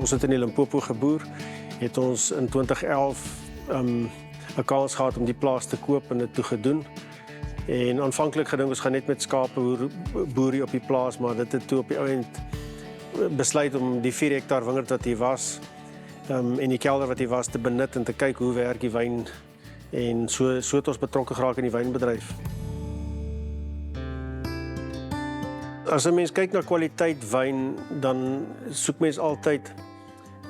Ons het in die Limpopo geboer, het ons in 2011 'n kans gehad om die plaas te koop en dit toe gedoen. En aanvanklik gedink ons gaan net met skape boer hier op die plaas, maar dit het toe op die ouend besluit om die 4 hektaar wingerd wat hier was en die kelder wat hier was te benut en te kyk hoe werk die wyn en so het ons betrokke geraak in die wynbedryf. As 'n mens kyk na kwaliteit wyn, dan soek mens altyd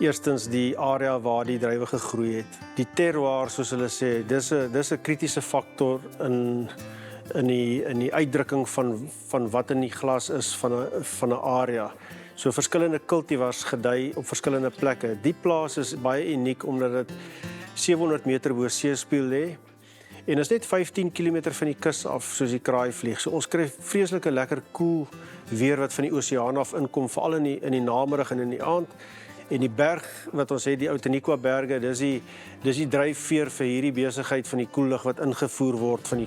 eerstens die area waar die druiwe gegroei het. Die terroir, soos hulle sê, dis 'n kritiese faktor in die uitdrukking van wat in die glas is van 'n area. So verskillende cultivars gedei op verskillende plekke. Die plaas is baie uniek omdat dit 700 meter bo seespieël lê. En is net 15 km van die kus af soos die kraai vlieg. So ons kry vreeslike lekker koel weer wat van die oseaan af inkom, veral in die namiddag en in die aand. En die berg wat ons het, die Outeniqua berge, dis die dryfveer vir hierdie besigheid van die koellug wat ingevoer word van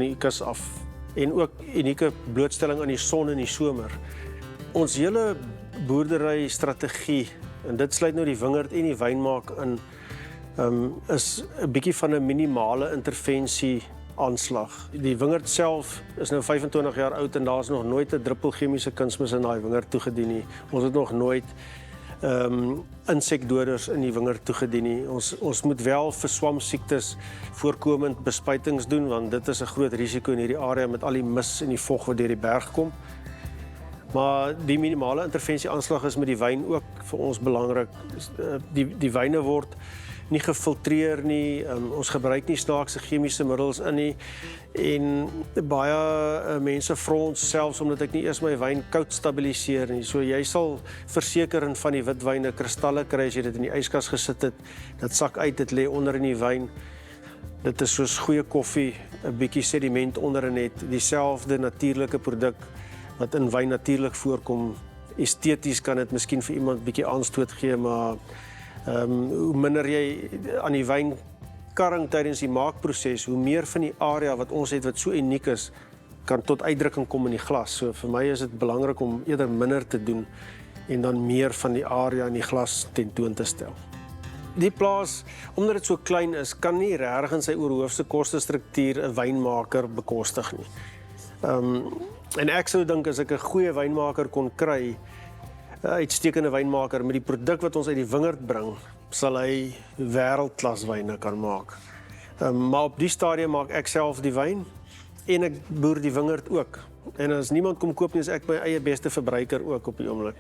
die kus af. En ook unieke blootstelling aan die son in die somer. Ons hele boerdery strategie, en dit sluit nou die wingerd en die wynmaak in, is 'n bietjie van 'n minimale intervensie aanslag. Die wingerd self is nou 25 jaar oud en daar's nog nooit 'n druppel chemiese kunsmis in daai wingerd toegedien nie. Ons het nog nooit insekdoders in die wingerd toegedien nie. Ons moet wel vir swamsiektes voorkomend bespuitings doen, want dit is 'n groot risiko in hierdie area met al die mis en die vog wat deur die berg kom. Maar die minimale intervensie aanslag is met die wyn ook vir ons belangrik. Die wyne word nie gefiltreer nie, ons gebruik nie snaakse chemiese middels in nie, en baie mense vra ons selfs omdat ek nie eers my wyn koud stabiliseer nie. So jy sal verseker in van die witwyne kristalle kry as jy dit in die yskas gesit het, dit sak uit, dit lê onder in die wyn. Dit is soos goeie koffie, 'n bietjie sediment onderin het, dieselfde natuurlike produk wat in wyn natuurlik voorkom. Esteties kan dit miskien vir iemand bietjie aanstoot gee, maar hoe minder jy aan die wyn karring tydens die maakproses, hoe meer van die area wat ons het wat so uniek is, kan tot uitdrukking kom in die glas. So vir my is dit belangrik om eerder minder te doen en dan meer van die area in die glas tentoon te stel. Die plaas, omdat dit so klein is, kan nie regtig in sy oorhoofse kostestruktuur 'n wynmaker bekostig nie. En ek sou dink as ek 'n goeie wynmaker kon kry, 'n uitstekende wynmaker met die produk wat ons uit die wingerd bring, sal hy wêreldklas wyne kan maak. Maar op die stadium maak ek self die wyn en ek boer die wingerd ook. En as niemand kom koop nie, is ek my eie beste verbruiker ook op die oomblik.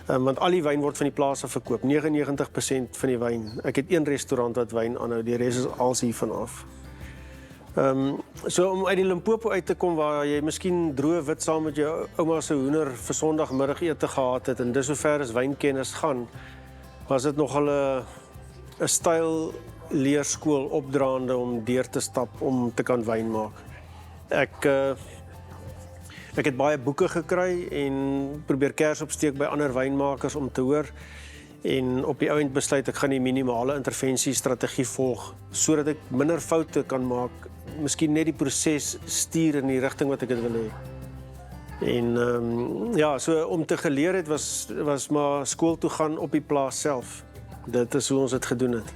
Want al die wyn word van die plaas af verkoop, 99% van die wyn. Ek het een restaurant wat wyn aanhou, die res is als hiervan af. So om uit die Limpopo uit te kom waar jy miskien droë wit saam met jou ouma se hoender vir Sondagmiddagete gehad het en dis sover as wynkennis gaan, was dit nogal 'n styl leerskool opdraande om deur te stap om te kan wyn maak. Ek het baie boeke gekry en probeer kers opsteek by ander wynmakers om te hoor. En op die ouend besluit ek gaan die minimale intervensie strategie volg sodat ek minder foute kan maak, miskien net die proses stuur in die rigting wat ek dit wil hê. En ja, so om te geleer het was maar skool toe gaan op die plaas self. Dit is hoe ons dit gedoen het.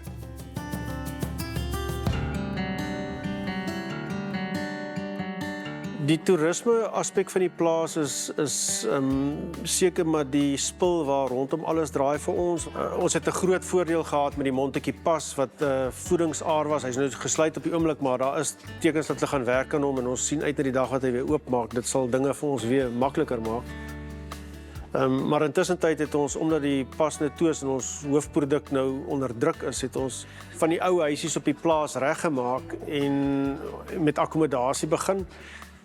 Die toerisme aspek van die plaas is seker maar die spil waar rondom alles draai vir ons. Ons het 'n groot voordeel gehad met die Montetjie Pas wat voedingsaar was. Hy's nou gesluit op die oomblik, maar daar is tekens dat hulle gaan werk aan hom en ons sien uit na die dag wat hy weer oopmaak. Dit sal dinge vir ons weer makliker maak. Maar intussen tyd het ons, omdat die pas nou toe is en ons hoofproduk nou onder druk is, het ons van die ou huisies op die plaas reggemaak en met akkommodasie begin.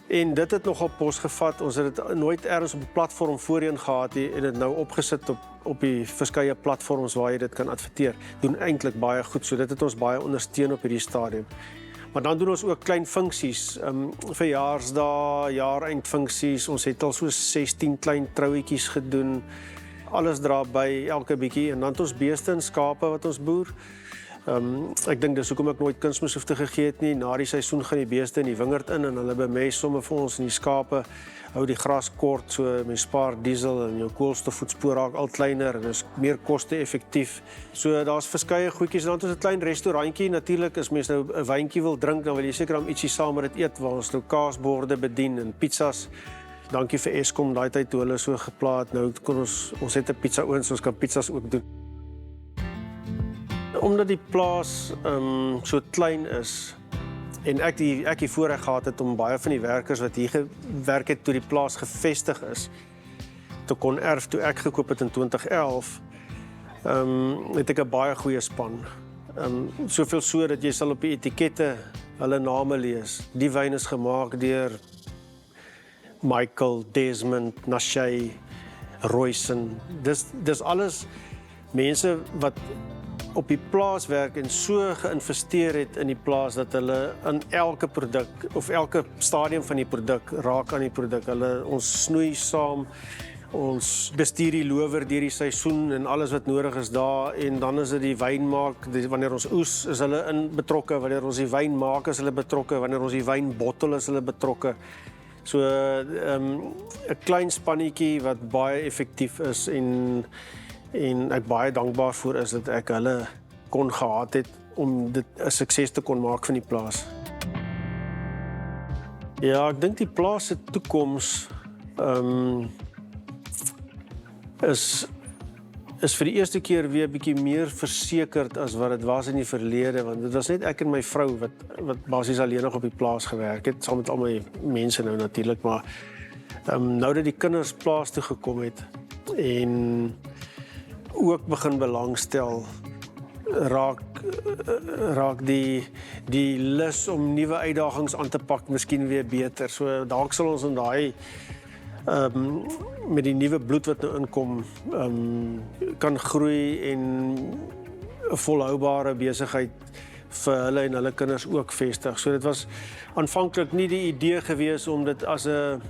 En dit het nogal pos gevat. Ons het dit nooit ergens op 'n platform voorheen gehad nie en dit nou opgesit op die verskeie platforms waar jy dit kan adverteer. Doen eintlik baie goed, so dit het ons baie ondersteun op hierdie stadium. Maar dan doen ons ook klein funksies, verjaarsdae, jaareindfunksies. Ons het al so 16 klein trouetjies gedoen. Alles dra by elke bietjie en dan het ons beeste en skape wat ons boer. Ek dink dis hoekom ek nooit kunsmishoefte gegee het nie. Na die seisoen gaan die beeste in die wingerd in en hulle bemest sommer vir ons in die skape. Hou die gras kort, so mens spaar diesel en jou koolstofvoetspoor raak al kleiner en is meer koste-effektief. So daar's verskeie goedjies. Dan het ons 'n klein restaurantjie. Natuurlik as mens nou 'n wyntjie wil drink, dan wil jy seker ietsie saam met dit eet waar ons nou kaasborde bedien en pizzas. Dankie vir Eskom daai tyd toe hulle so geplaat. Nou kon ons het 'n pizza oond, so ons kan pizzas ook doen. Omdat die plaas so klein is en ek die voorreg gehad het om baie van die werkers wat hier gewerk het toe die plaas gevestig is, te kon erf toe ek gekoop het in 2011, het ek 'n baie goeie span. Soveel so dat jy sal op die etikette hulle name lees. Die wyn is gemaak deur Michael, Desmond, Nashay, Royson. Dis alles mense wat op die plaas werk en so geïnvesteer het in die plaas dat hulle in elke produk of elke stadium van die produk raak aan die produk. Ons snoei saam, ons bestuur die lower deur die seisoen en alles wat nodig is daar en dan is dit die wyn maak, wanneer ons oes is hulle in betrokke, wanneer ons die wyn maak is hulle betrokke, wanneer ons die wyn bottel is hulle betrokke. So 'n klein spannetjie wat baie effektief is en ek baie dankbaar voor is dat ek hulle kon gehad het om dit 'n sukses te kon maak van die plaas. Ja, ek dink die plaas se toekoms is vir die eerste keer weer 'n bietjie meer versekerd as wat dit was in die verlede, want dit was net ek en my vrou wat basies alleenig op die plaas gewerk het, saam met al my mense nou natuurlik, maar nou dat die kinders plaas toe gekom het en ook begin belangstel, raak die lus om nuwe uitdagings aan te pak miskien weer beter. So dalk sal ons in daai met die nuwe bloed wat nou inkom, kan groei en 'n volhoubare besigheid vir hulle en hulle kinders ook vestig. So dit was aanvanklik nie die idee gewees om dit as 'n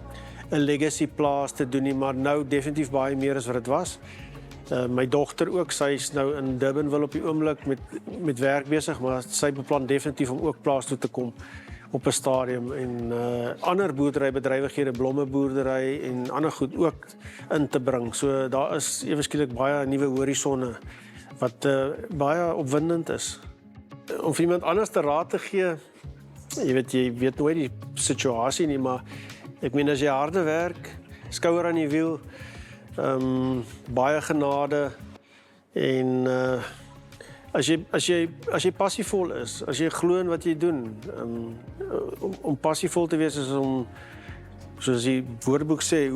legacy plaas te doen nie, maar nou definitief baie meer as wat dit was. My dogter ook, sy is nou in Durbanville op die oomblik met werk besig, maar sy beplan definitief om ook plaas toe te kom op 'n stadium en ander boerderybedrywighede, blommeboerdery en ander goed ook in te bring. So daar is ewe skielik baie nuwe horisonne wat baie opwindend is. Om vir iemand anders te raad te gee, jy weet nooit die situasie nie, maar ek meen as jy harde werk, skouer aan die wiel, baie genade en as jy passievol is, as jy glo in wat jy doen, om passievol te wees is om, soos die woordeboek sê,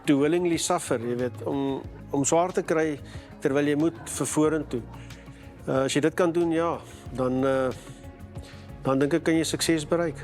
to willingly suffer, jy weet, om swaar te kry terwyl jy moet vir vorentoe. As jy dit kan doen, ja, dan dink ek kan jy sukses bereik.